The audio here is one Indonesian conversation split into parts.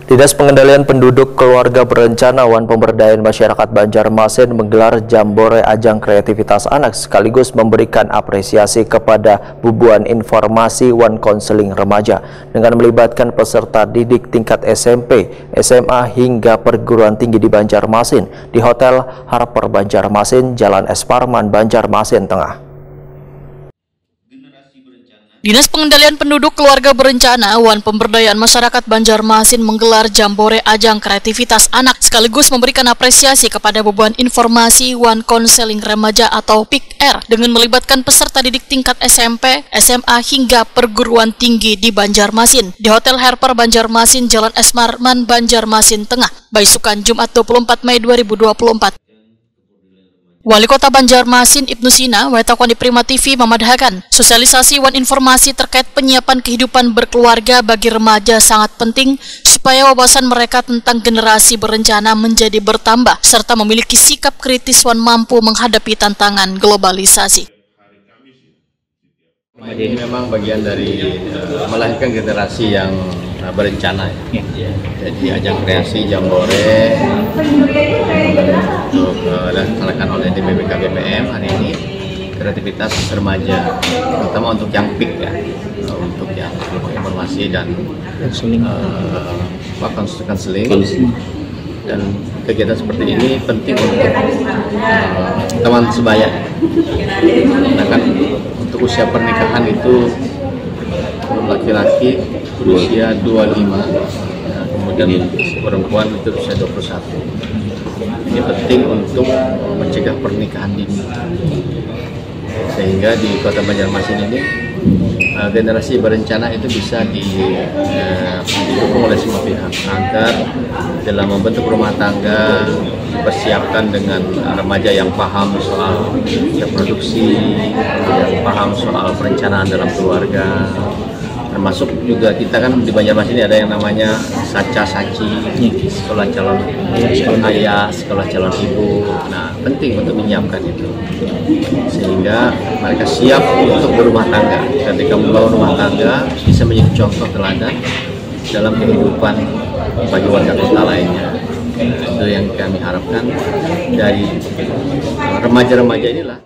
Dinas Pengendalian Penduduk Keluarga Berencana Wan Pemberdayaan Masyarakat Banjarmasin menggelar Jambore Ajang Kreativitas Anak sekaligus memberikan apresiasi kepada bubuan informasi Wan Konseling Remaja dengan melibatkan peserta didik tingkat SMP, SMA hingga perguruan tinggi di Banjarmasin di Hotel Harper Banjarmasin, Jalan Es Parman, Banjarmasin Tengah. Dinas Pengendalian Penduduk Keluarga Berencana Wan Pemberdayaan Masyarakat Banjarmasin menggelar Jambore Ajang Kreativitas Anak sekaligus memberikan apresiasi kepada bubuan informasi Wan Konseling Remaja atau PIKR dengan melibatkan peserta didik tingkat SMP, SMA hingga perguruan tinggi di Banjarmasin di Hotel Harper Banjarmasin, Jalan Es Parman, Banjarmasin Tengah, Baisukan, Jumat 24 Mei 2024. Wali Kota Banjarmasin Ibnu Sina, Wetakwan di Prima TV memadahkan sosialisasi wan informasi terkait penyiapan kehidupan berkeluarga bagi remaja sangat penting supaya wawasan mereka tentang generasi berencana menjadi bertambah serta memiliki sikap kritis wan mampu menghadapi tantangan globalisasi. Ini memang bagian dari melahirkan generasi yang berencana ya. Jadi ajang kreasi Jambore untuk dilaksanakan oleh DPPK BPM hari ini kreativitas remaja, terutama untuk yang PIK ya, untuk yang informasi dan konseling dan kegiatan seperti ini penting untuk teman sebaya. Nah kan untuk usia pernikahan itu laki-laki berusia 25, kemudian perempuan itu usia 21. Ini penting untuk mencegah pernikahan dini. Sehingga di Kota Banjarmasin ini generasi berencana itu bisa didukung oleh semua pihak agar dalam membentuk rumah tangga dipersiapkan dengan remaja yang paham soal reproduksi, yang paham soal perencanaan dalam keluarga. Termasuk juga kita kan di Banjarmasin ini ada yang namanya saca-saci, sekolah calon ayah, sekolah calon ibu. Nah, penting untuk menyiapkan itu sehingga mereka siap untuk berumah tangga. Ketika membangun rumah tangga bisa menjadi contoh teladan dalam kehidupan bagi warga kota lainnya. Itu yang kami harapkan dari remaja-remaja inilah.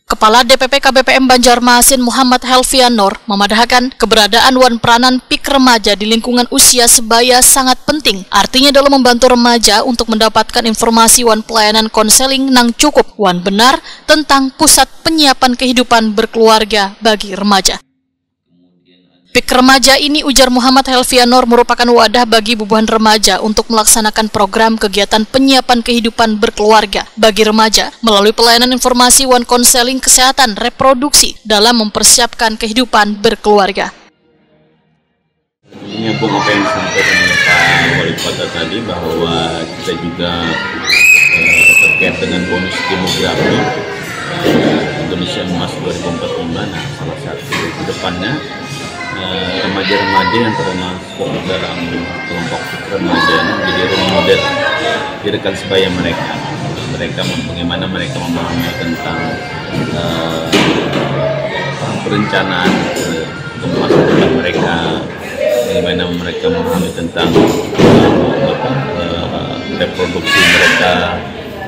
Kepala DPP KBPM Banjarmasin Muhammad Helvianor memadahkan keberadaan wan peranan PIK remaja di lingkungan usia sebaya sangat penting. Artinya dalam membantu remaja untuk mendapatkan informasi wan pelayanan konseling nang cukup wan benar tentang pusat penyiapan kehidupan berkeluarga bagi remaja. PIK remaja ini, ujar Muhammad Helvianor, merupakan wadah bagi bubuhan remaja untuk melaksanakan program kegiatan penyiapan kehidupan berkeluarga bagi remaja melalui pelayanan informasi wan konseling kesehatan reproduksi dalam mempersiapkan kehidupan berkeluarga. Menyambung apa yang disampaikan oleh Pak Wali Kota tadi bahwa kita juga terkait dengan bonus demografi Indonesia Emas 2045. Nah, salah satu ke depannya remaja-remaja yang termasuk dalam kelompok remaja ini menjadi role model di rekan sebaya mereka. Bagaimana mereka memahami tentang perencanaan masa depan mereka, bagaimana mereka memahami tentang reproduksi mereka,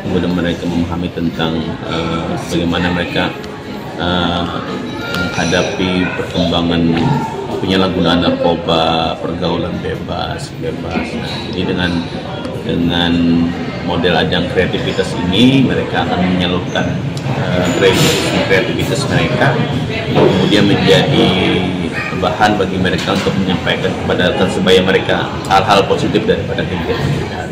kemudian mereka memahami tentang bagaimana mereka menghadapi perkembangan penyalahgunaan narkoba, pergaulan bebas. Jadi dengan model ajang kreativitas ini mereka akan menyalurkan kreativitas mereka, kemudian menjadi bahan bagi mereka untuk menyampaikan kepada rekan sebaya mereka hal-hal positif daripada kegiatan mereka.